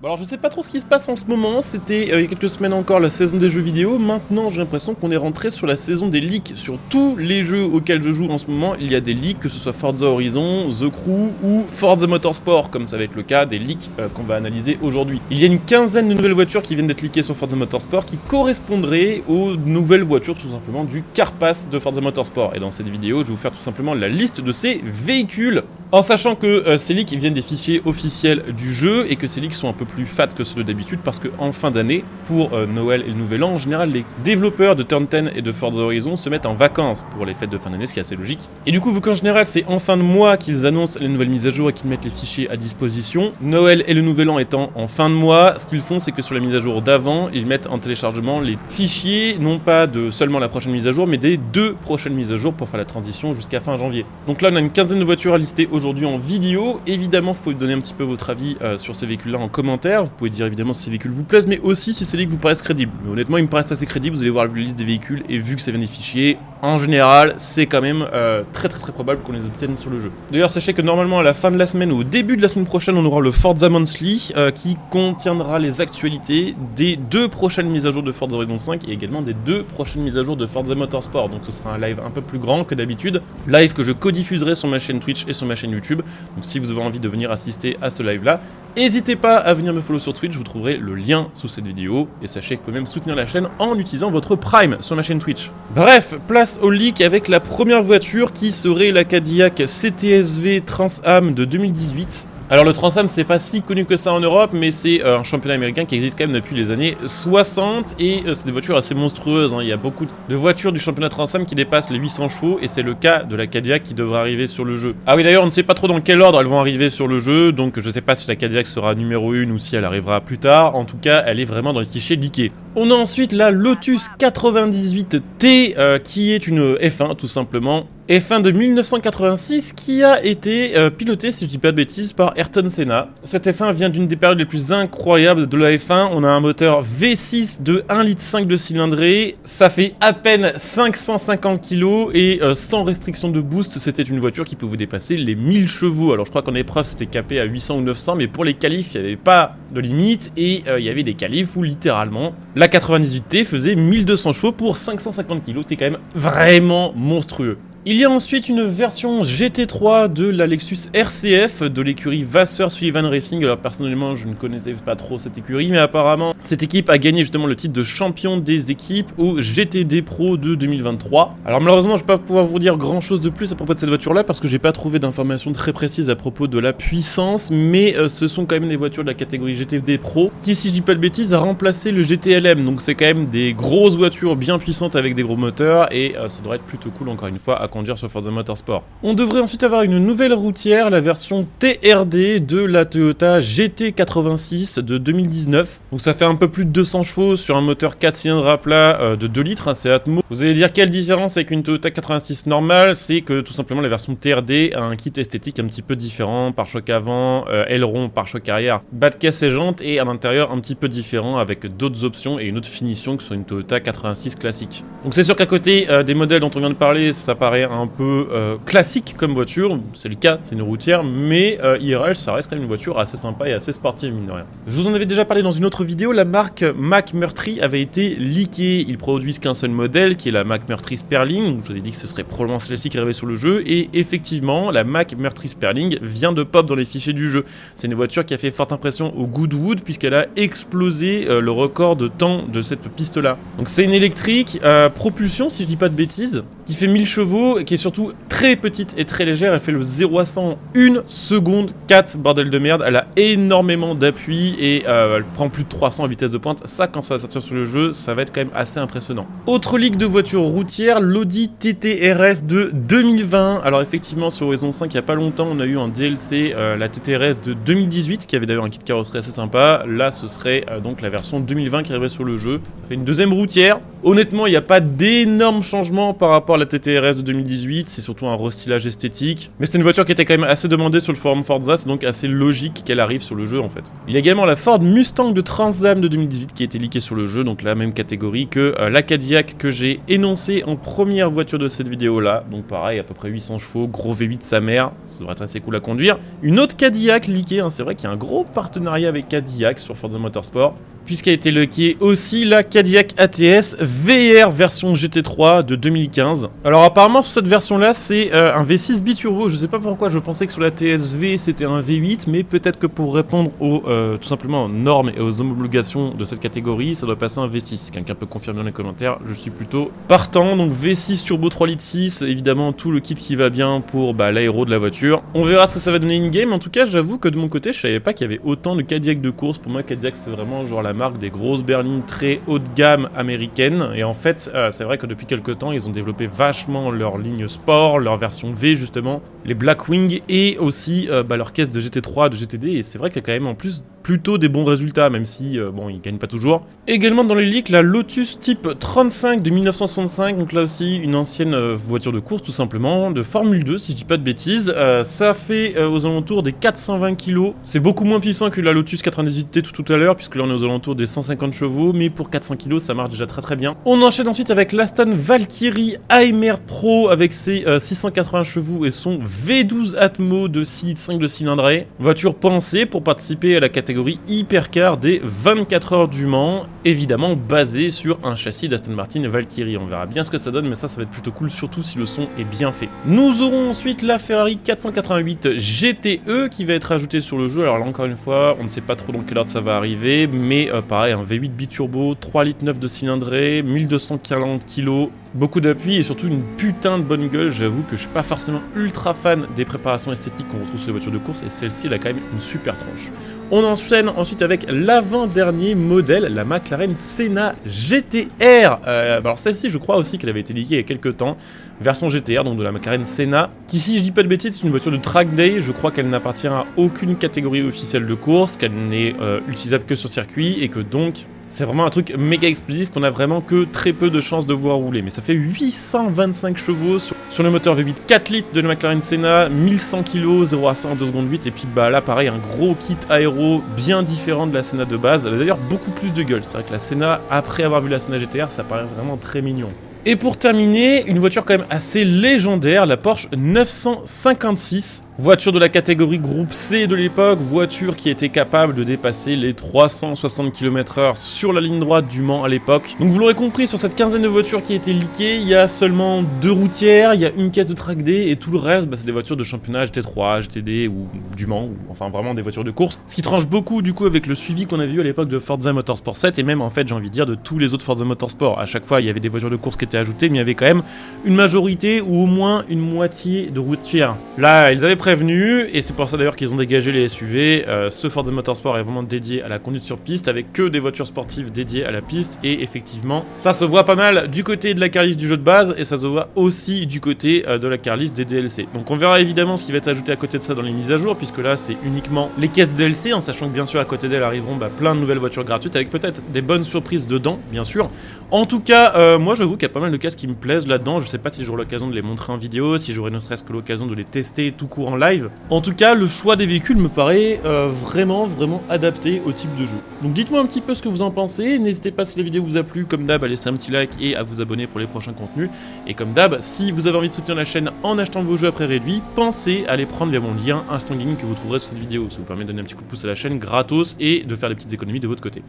Bon alors je sais pas trop ce qui se passe en ce moment, c'était il y a quelques semaines encore la saison des jeux vidéo, maintenant j'ai l'impression qu'on est rentré sur la saison des leaks. Sur tous les jeux auxquels je joue en ce moment, il y a des leaks, que ce soit Forza Horizon, The Crew ou Forza Motorsport, comme ça va être le cas des leaks qu'on va analyser aujourd'hui. Il y a une quinzaine de nouvelles voitures qui viennent d'être leakées sur Forza Motorsport qui correspondraient aux nouvelles voitures tout simplement du Car Pass de Forza Motorsport. Et dans cette vidéo, je vais vous faire tout simplement la liste de ces véhicules, en sachant que ces leaks viennent des fichiers officiels du jeu et que ces leaks sont un peu plus fat que ceux de d'habitude parce qu'en fin d'année, pour Noël et le Nouvel An, en général, les développeurs de Turn 10 et de Forza Horizon se mettent en vacances pour les fêtes de fin d'année, ce qui est assez logique. Et du coup, vu qu'en général, c'est en fin de mois qu'ils annoncent les nouvelles mises à jour et qu'ils mettent les fichiers à disposition, Noël et le Nouvel An étant en fin de mois, ce qu'ils font, c'est que sur la mise à jour d'avant, ils mettent en téléchargement les fichiers, non pas de seulement la prochaine mise à jour, mais des 2 prochaines mises à jour pour faire la transition jusqu'à fin janvier. Donc là, on a une quinzaine de voitures à lister aujourd'hui en vidéo. Évidemment, il faut donner un petit peu votre avis sur ces véhicules-là en commentaire. Vous pouvez dire évidemment si ces véhicules vous plaisent, mais aussi si ces leaks vous paraissent crédibles. Mais honnêtement, ils me paraissent assez crédibles. Vous allez voir la liste des véhicules et vu que ça vient des fichiers, en général, c'est quand même très probable qu'on les obtienne sur le jeu. D'ailleurs, sachez que normalement, à la fin de la semaine ou au début de la semaine prochaine, on aura le Forza Monthly qui contiendra les actualités des 2 prochaines mises à jour de Forza Horizon 5 et également des 2 prochaines mises à jour de Forza Motorsport. Donc ce sera un live un peu plus grand que d'habitude. Live que je codiffuserai sur ma chaîne Twitch et sur ma chaîne YouTube. Donc si vous avez envie de venir assister à ce live-là, n'hésitez pas à venir me follow sur Twitch, vous trouverez le lien sous cette vidéo. Et sachez que vous pouvez même soutenir la chaîne en utilisant votre Prime sur ma chaîne Twitch. Bref, place au leak avec la première voiture qui serait la Cadillac CTS-V Trans Am de 2018. Alors le Trans Am c'est pas si connu que ça en Europe, mais c'est un championnat américain qui existe quand même depuis les années 60 et c'est des voitures assez monstrueuses, hein. Il y a beaucoup de voitures du championnat Trans Am qui dépassent les 800 chevaux et c'est le cas de la Cadillac qui devrait arriver sur le jeu. Ah oui d'ailleurs on ne sait pas trop dans quel ordre elles vont arriver sur le jeu, donc je sais pas si la Cadillac sera numéro 1 ou si elle arrivera plus tard, en tout cas elle est vraiment dans les fichiers leakés. On a ensuite la Lotus 98T qui est une F1 tout simplement. F1 de 1986 qui a été pilotée, si je dis pas de bêtises, par Ayrton Senna. Cette F1 vient d'une des périodes les plus incroyables de la F1. On a un moteur V6 de 1,5 litre de cylindrée. Ça fait à peine 550 kg et sans restriction de boost, c'était une voiture qui pouvait vous dépasser les 1000 chevaux. Alors je crois qu'en épreuve c'était capé à 800 ou 900, mais pour les qualifs, il n'y avait pas de limite et il y avait des qualifs où littéralement la 98T faisait 1200 chevaux pour 550 kg. C'était quand même vraiment monstrueux. Il y a ensuite une version GT3 de la Lexus RCF de l'écurie Vasser Sullivan Racing. Alors personnellement je ne connaissais pas trop cette écurie, mais apparemment cette équipe a gagné justement le titre de champion des équipes au GTD Pro de 2023. Alors malheureusement je ne vais pas pouvoir vous dire grand chose de plus à propos de cette voiture là parce que j'ai pas trouvé d'informations très précises à propos de la puissance, mais ce sont quand même des voitures de la catégorie GTD Pro qui, si je dis pas de bêtises, a remplacé le GTLM. Donc c'est quand même des grosses voitures bien puissantes avec des gros moteurs et ça devrait être plutôt cool encore une fois à conduire sur Forza Motorsport. On devrait ensuite avoir une nouvelle routière, la version TRD de la Toyota GT86 de 2019. Donc ça fait un peu plus de 200 chevaux sur un moteur 4 cylindres à plat de 2 litres, hein, c'est Atmo. Vous allez dire quelle différence avec une Toyota 86 normale, c'est que tout simplement la version TRD a un kit esthétique un petit peu différent, pare-choc avant, aileron, pare-choc arrière, bas de caisse et jantes et à l'intérieur un petit peu différent avec d'autres options et une autre finition que sur une Toyota 86 classique. Donc c'est sûr qu'à côté des modèles dont on vient de parler, ça paraît un peu classique comme voiture, c'est le cas, c'est une routière, mais IRL ça reste quand même une voiture assez sympa et assez sportive mine de rien. Je vous en avais déjà parlé dans une autre vidéo, la marque McMurtry avait été leakée. Ils produisent qu'un seul modèle qui est la McMurtry Sperling, je vous ai dit que ce serait probablement celle-ci qui arrivait sur le jeu et effectivement la McMurtry Sperling vient de pop dans les fichiers du jeu. C'est une voiture qui a fait forte impression au Goodwood puisqu'elle a explosé le record de temps de cette piste là. Donc c'est une électrique propulsion si je dis pas de bêtises, qui fait 1000 chevaux et qui est surtout très petite et très légère. Elle fait le 0 à 100 en 1 seconde 4, bordel de merde. Elle a énormément d'appui et elle prend plus de 300 à vitesse de pointe. Ça, quand ça va sortir sur le jeu, ça va être quand même assez impressionnant. Autre leak de voiture routière, l'Audi TT-RS de 2020. Alors effectivement, sur Horizon 5, il n'y a pas longtemps, on a eu un DLC, la TT-RS de 2018, qui avait d'ailleurs un kit carrosserie assez sympa. Là, ce serait donc la version 2020 qui arriverait sur le jeu. Ça fait une deuxième routière. Honnêtement, il n'y a pas d'énormes changements par rapport à la TTRS de 2018, c'est surtout un restylage esthétique. Mais c'est une voiture qui était quand même assez demandée sur le forum Forza, c'est donc assez logique qu'elle arrive sur le jeu en fait. Il y a également la Ford Mustang de Trans Am de 2018 qui a été leakée sur le jeu, donc la même catégorie que la Cadillac que j'ai énoncée en première voiture de cette vidéo là. Donc pareil, à peu près 800 chevaux, gros V8 sa mère, ça devrait être assez cool à conduire. Une autre Cadillac leakée, hein, c'est vrai qu'il y a un gros partenariat avec Cadillac sur Forza Motorsport, puisqu'a été leakée aussi la Cadillac ATS VR version GT3 de 2015. Alors apparemment sur cette version là c'est un V6 biturbo, je sais pas pourquoi je pensais que sur la TSV c'était un V8, mais peut-être que pour répondre aux tout simplement aux normes et aux homologations de cette catégorie, ça doit passer un V6. Si quelqu'un peut confirmer dans les commentaires, je suis plutôt partant. Donc V6 turbo 3 litres 6, évidemment tout le kit qui va bien pour l'aéro de la voiture. On verra ce que ça va donner in-game, en tout cas j'avoue que de mon côté je savais pas qu'il y avait autant de Cadillac de course. Pour moi Cadillac c'est vraiment genre la marque des grosses berlines très haut de gamme américaines, et en fait c'est vrai que depuis quelques temps ils ont développé vachement leur ligne sport, leur version V justement, les Blackwing, et aussi leur caisse de GT3, de GTD, et c'est vrai qu'il y a quand même en plus plutôt des bons résultats, même si bon ils gagnent pas toujours. Également dans les leaks, la Lotus Type 35 de 1965, donc là aussi une ancienne voiture de course tout simplement, de Formule 2 si je dis pas de bêtises. Ça fait aux alentours des 420 kg, c'est beaucoup moins puissant que la Lotus 98T tout à l'heure, puisque là on est aux alentours des 150 chevaux, mais pour 400 kg ça marche déjà très bien. On enchaîne ensuite avec l'Aston Valkyrie AMR Pro avec ses 680 chevaux et son V12 Atmo de 6,5 de cylindrée. Voiture pensée pour participer à la catégorie hypercar des 24 heures du Mans, évidemment basée sur un châssis d'Aston Martin Valkyrie. On verra bien ce que ça donne, mais ça va être plutôt cool, surtout si le son est bien fait. Nous aurons ensuite la Ferrari 488 GTE qui va être ajoutée sur le jeu. Alors là encore une fois, on ne sait pas trop dans quelle ordre ça va arriver, mais pareil, un V8 biturbo, 3 litres 9 de cylindrée, 1240 kg, beaucoup d'appui et surtout une putain de bonne gueule. J'avoue que je suis pas forcément ultra fan des préparations esthétiques qu'on retrouve sur les voitures de course, et celle-ci elle a quand même une super tronche. On enchaîne ensuite avec l'avant-dernier modèle, la McLaren Senna GTR. Alors celle-ci je crois aussi qu'elle avait été leakée il y a quelques temps, version GTR donc de la McLaren Senna, qui si je dis pas de bêtises c'est une voiture de track day. Je crois qu'elle n'appartient à aucune catégorie officielle de course, qu'elle n'est utilisable que sur circuit, et que donc c'est vraiment un truc méga explosif qu'on a vraiment que très peu de chances de voir rouler. Mais ça fait 825 chevaux sur le moteur V8 4 litres de la McLaren Senna, 1100 kg, 0 à 100 en 2 secondes 8. Et puis là pareil, un gros kit aéro bien différent de la Senna de base. Elle a d'ailleurs beaucoup plus de gueule. C'est vrai que la Senna, après avoir vu la Senna GTR, ça paraît vraiment très mignon. Et pour terminer, une voiture quand même assez légendaire, la Porsche 956. Voiture de la catégorie groupe C de l'époque, voiture qui était capable de dépasser les 360 km/h sur la ligne droite du Mans à l'époque. Donc vous l'aurez compris, sur cette quinzaine de voitures qui a été leakée, il y a seulement 2 routières, il y a une caisse de track day, et tout le reste, c'est des voitures de championnat GT3, GTD ou du Mans, ou enfin vraiment des voitures de course. Ce qui tranche beaucoup du coup avec le suivi qu'on a vu à l'époque de Forza Motorsport 7, et même en fait j'ai envie de dire de tous les autres Forza Motorsport. À chaque fois il y avait des voitures de course qui étaient ajoutées, mais il y avait quand même une majorité ou au moins une moitié de routières. Là ils avaient prévenu, et c'est pour ça d'ailleurs qu'ils ont dégagé les SUV. Ce Forza Motorsport est vraiment dédié à la conduite sur piste, avec que des voitures sportives dédiées à la piste, et effectivement ça se voit pas mal du côté de la carliste du jeu de base, et ça se voit aussi du côté de la carliste des DLC. Donc on verra évidemment ce qui va être ajouté à côté de ça dans les mises à jour, puisque là c'est uniquement les caisses de DLC, en sachant que bien sûr à côté d'elles arriveront plein de nouvelles voitures gratuites, avec peut-être des bonnes surprises dedans, bien sûr. En tout cas, moi j'avoue qu'il y a pas mal de cases qui me plaisent là-dedans. Je sais pas si j'aurai l'occasion de les montrer en vidéo, si j'aurai ne serait-ce que l'occasion de les tester tout court en live. En tout cas, le choix des véhicules me paraît vraiment adapté au type de jeu. Donc dites-moi un petit peu ce que vous en pensez. N'hésitez pas, si la vidéo vous a plu, comme d'hab, à laisser un petit like et à vous abonner pour les prochains contenus. Et comme d'hab, si vous avez envie de soutenir la chaîne en achetant vos jeux à prix réduit, pensez à les prendre via mon lien Instant Gaming que vous trouverez sur cette vidéo. Ça vous permet de donner un petit coup de pouce à la chaîne gratos et de faire des petites économies de votre côté.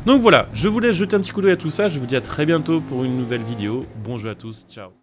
Donc voilà, je vous laisse jeter un petit coup d'œil à tout ça. Je vous dis à très bientôt pour une nouvelle vidéo. Bon jeu à tous, ciao.